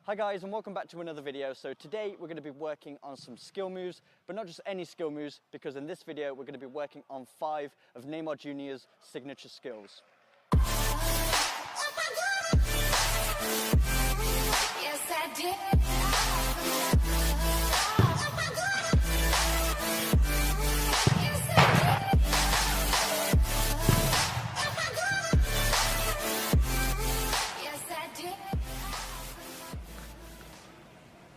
Hi guys, and welcome back to another video. So today we're going to be working on some skill moves, but not just any skill moves, because in this video we're going to be working on 5 of Neymar Jr.'s signature skills. Oh my God. Yes, I did. Oh my God. Yes, I did. Oh my God. Yes, I did.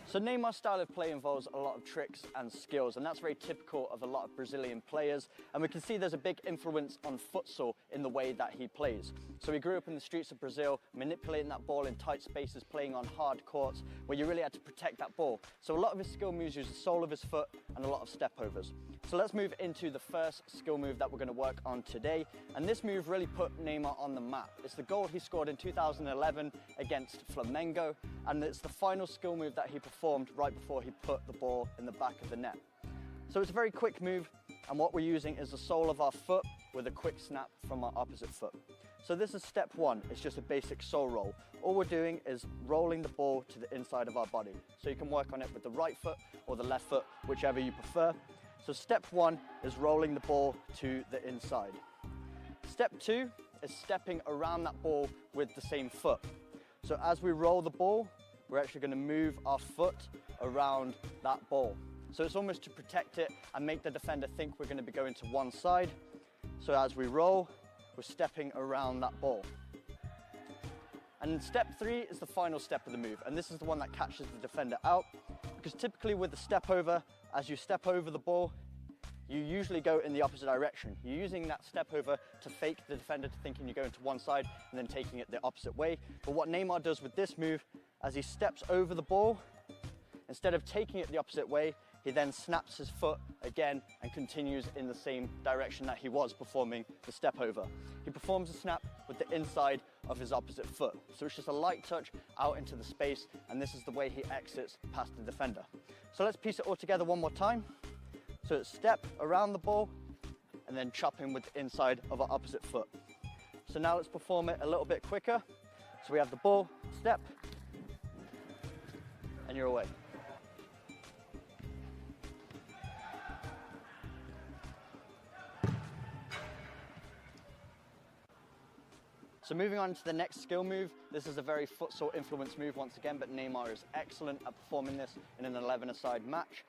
So Neymar's style of play involves a lot of tricks and skills, and that's very typical of a lot of Brazilian players. And we can see there's a big influence on futsal in the way that he plays. So he grew up in the streets of Brazil, manipulating that ball in tight spaces, playing on hard courts, where you really had to protect that ball. So a lot of his skill moves use the sole of his foot and a lot of step overs. So let's move into the first skill move that we're going to work on today. And this move really put Neymar on the map. It's the goal he scored in 2011 against Flamengo, and it's the final skill move that he performed right before he put the ball in the back of the net. So it's a very quick move, and what we're using is the sole of our foot with a quick snap from our opposite foot. So this is step 1, it's just a basic sole roll. All we're doing is rolling the ball to the inside of our body. So you can work on it with the right foot or the left foot, whichever you prefer. So step 1 is rolling the ball to the inside. Step 2 is stepping around that ball with the same foot. So as we roll the ball, we're actually going to move our foot around that ball. So it's almost to protect it and make the defender think we're going to be going to one side. So as we roll, we're stepping around that ball. And step 3 is the final step of the move, and this is the one that catches the defender out, because typically with the step over, as you step over the ball, you usually go in the opposite direction. You're using that step over to fake the defender to thinking you're going to one side and then taking it the opposite way. But what Neymar does with this move, as he steps over the ball, instead of taking it the opposite way, he then snaps his foot again and continues in the same direction that he was performing the step over. He performs the snap with the inside of his opposite foot. So it's just a light touch out into the space, and this is the way he exits past the defender. So let's piece it all together one more time. So it's step around the ball and then chopping with the inside of our opposite foot. So now let's perform it a little bit quicker. So we have the ball, step, and you're away. So moving on to the next skill move, this is a very futsal influence move once again, but Neymar is excellent at performing this in an 11-a-side match.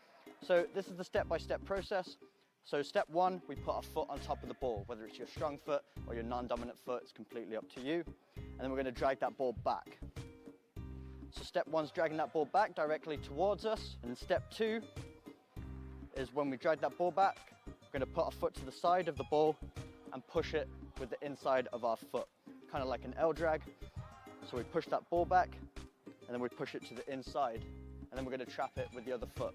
So this is the step-by-step process. So step 1, we put our foot on top of the ball, whether it's your strong foot or your non-dominant foot, it's completely up to you. And then we're going to drag that ball back. So step 1 is dragging that ball back directly towards us, and step 2 is when we drag that ball back, we're going to put our foot to the side of the ball and push it with the inside of our foot, kind of like an L drag. So we push that ball back, and then we push it to the inside, and then we're going to trap it with the other foot.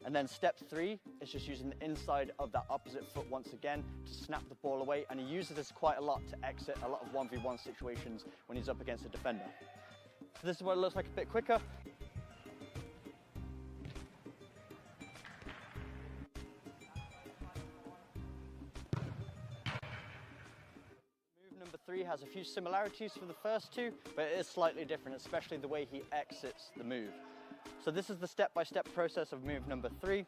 And then step 3 is just using the inside of that opposite foot once again to snap the ball away, and he uses this quite a lot to exit a lot of 1v1 situations when he's up against a defender. So this is what it looks like a bit quicker. Move number 3 has a few similarities for the first two, but it is slightly different, especially the way he exits the move. So this is the step-by-step process of move number 3.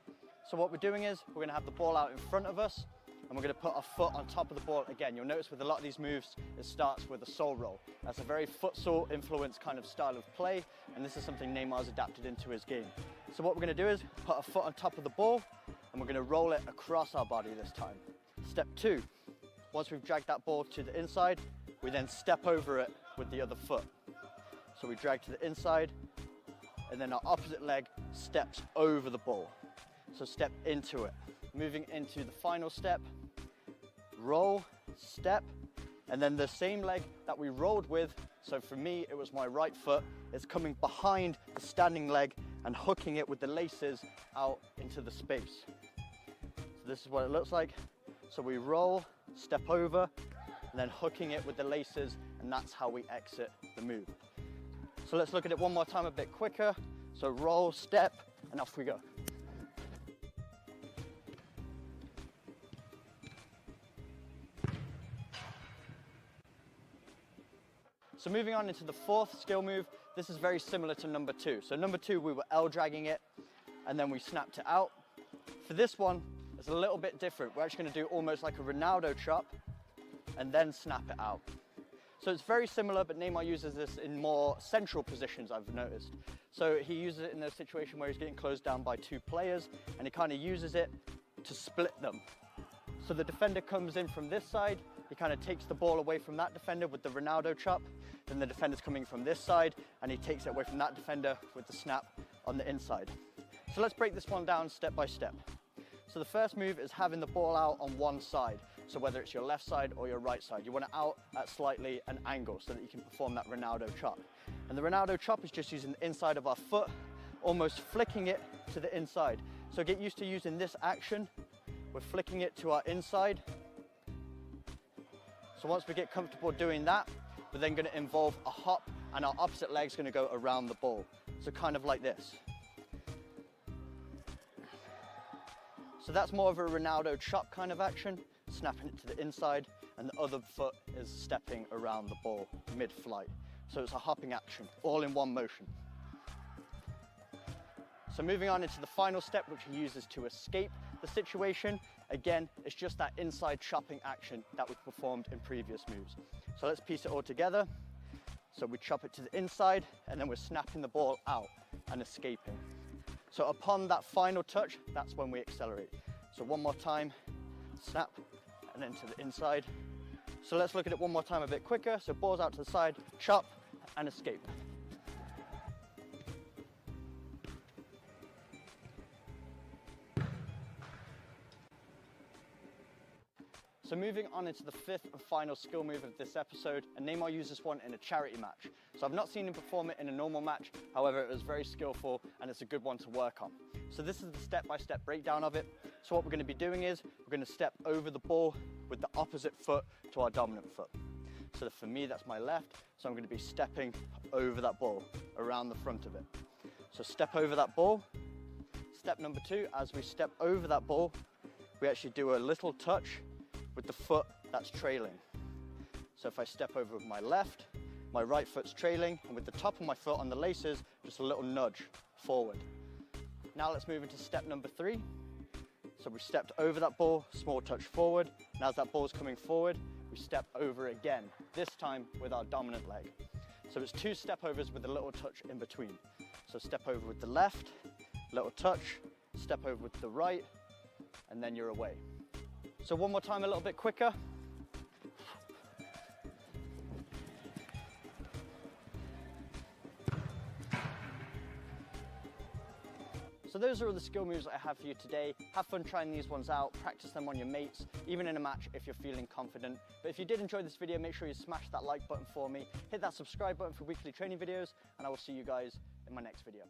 So what we're doing is we're going to have the ball out in front of us, and we're going to put our foot on top of the ball. Again, you'll notice with a lot of these moves, it starts with a sole roll. That's a very futsal influence kind of style of play, and this is something Neymar's adapted into his game. So what we're going to do is put our foot on top of the ball, and we're going to roll it across our body this time. Step 2, once we've dragged that ball to the inside, we then step over it with the other foot. So we drag to the inside, and then our opposite leg steps over the ball. So step into it. Moving into the final step, roll, step, and then the same leg that we rolled with, so for me it was my right foot, is coming behind the standing leg and hooking it with the laces out into the space. So this is what it looks like. So we roll, step over, and then hooking it with the laces, and that's how we exit the move. So let's look at it one more time a bit quicker. So roll, step, and off we go. So moving on into the fourth skill move, this is very similar to number 2. So number 2, we were L dragging it, and then we snapped it out. For this one, it's a little bit different. We're actually going to do almost like a Ronaldo chop, and then snap it out. So it's very similar, but Neymar uses this in more central positions, I've noticed. So he uses it in a situation where he's getting closed down by 2 players, and he kind of uses it to split them. So the defender comes in from this side, he kind of takes the ball away from that defender with the Ronaldo chop, then the defender's coming from this side, and he takes it away from that defender with the snap on the inside. So let's break this one down step by step. So the first move is having the ball out on one side. So whether it's your left side or your right side, you want it out at slightly an angle so that you can perform that Ronaldo chop. And the Ronaldo chop is just using the inside of our foot, almost flicking it to the inside. So get used to using this action. We're flicking it to our inside. So once we get comfortable doing that, we're then going to involve a hop, and our opposite leg's going to go around the ball. So kind of like this. So that's more of a Ronaldo chop kind of action, snapping it to the inside, and the other foot is stepping around the ball mid-flight. So it's a hopping action, all in one motion. So moving on into the final step, which he uses to escape the situation. Again, it's just that inside chopping action that we performed in previous moves. So let's piece it all together. So we chop it to the inside, and then we're snapping the ball out and escaping. So upon that final touch, that's when we accelerate. So one more time, snap, and then to the inside. So let's look at it one more time a bit quicker. So balls out to the side, chop, and escape. So moving on into the fifth and final skill move of this episode, and Neymar used this one in a charity match. So I've not seen him perform it in a normal match, however it was very skillful and it's a good one to work on. So this is the step-by-step breakdown of it. So what we're going to be doing is, we're going to step over the ball with the opposite foot to our dominant foot. So for me that's my left, so I'm going to be stepping over that ball, around the front of it. So step over that ball. Step number 2, as we step over that ball, we actually do a little touch with the foot that's trailing. So if I step over with my left, my right foot's trailing, and with the top of my foot on the laces, just a little nudge forward. Now let's move into step number 3. So we stepped over that ball, small touch forward. Now as that ball's coming forward, we step over again, this time with our dominant leg. So it's 2 step overs with a little touch in between. So step over with the left, little touch, step over with the right, and then you're away. So one more time, a little bit quicker. So those are all the skill moves I have for you today. Have fun trying these ones out, practice them on your mates, even in a match if you're feeling confident. But if you did enjoy this video, make sure you smash that like button for me, hit that subscribe button for weekly training videos, and I will see you guys in my next video.